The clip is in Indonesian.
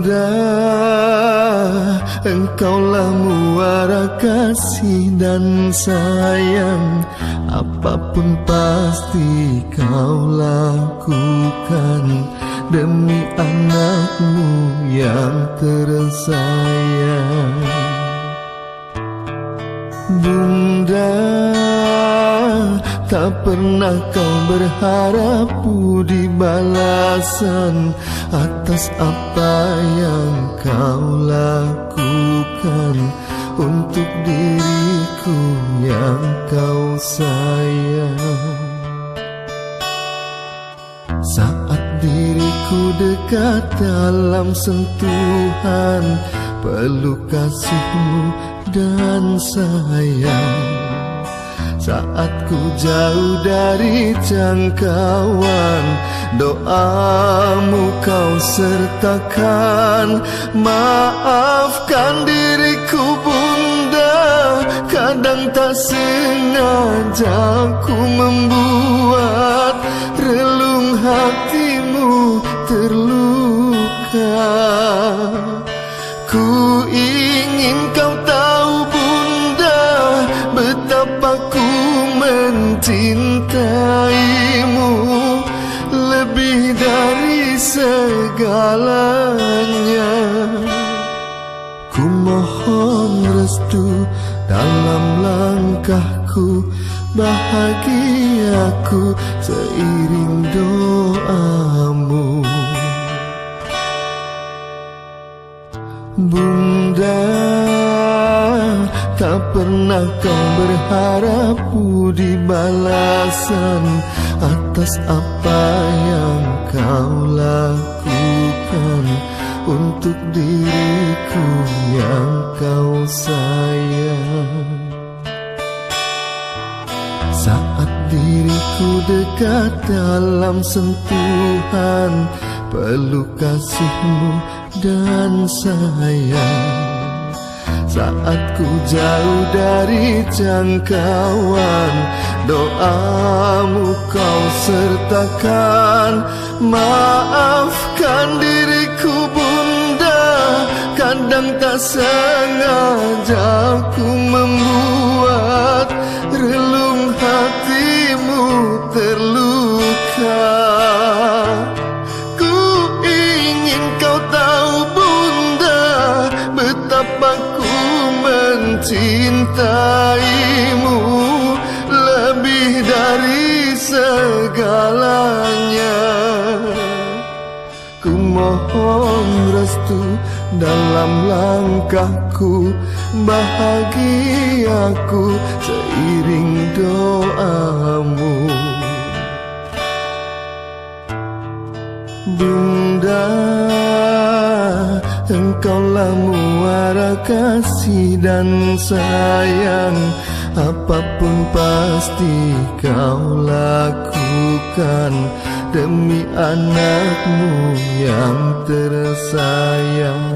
Bunda, engkaulah muara kasih dan sayang. Apapun pasti kau lakukan demi anakmu yang tersayang. Bunda, tak pernah kau berharap budi balasan atas apa yang kau lakukan untuk diriku yang kau sayang. Saat diriku dekat dalam sentuhan peluk kasihmu dan sayang, saat ku jauh dari jangkauan, doamu kau sertakan. Maafkan diriku Bunda, kadang tak sengaja ku membuat relung hatimu terluka. Ku ingin kau tahu Bunda, betapa ku mencintaimu lebih dari segalanya. Ku mohon restu dalam langkahku, bahagiaku seiring doamu. Bunda, tak pernah kau berharap budi balasan atas apa yang kau lakukan untuk diriku yang kau sayang. Saat diriku dekat dalam sentuhan peluk kasihmu dan sayang, saat ku jauh dari jangkauan, doamu kau sertakan. Maafkan diriku Bunda, kadang tak sengaja ku membuat relung hatimu terluka. Ku ingin kau tahu Bunda, betapa ku mencintaimu lebih dari segalanya. Ku mohon restu dalam langkahku, bahagiaku seiring doamu. Bunda, engkaulah muara kasih dan sayang. Apapun pasti kau lakukan demi anakmu yang tersayang.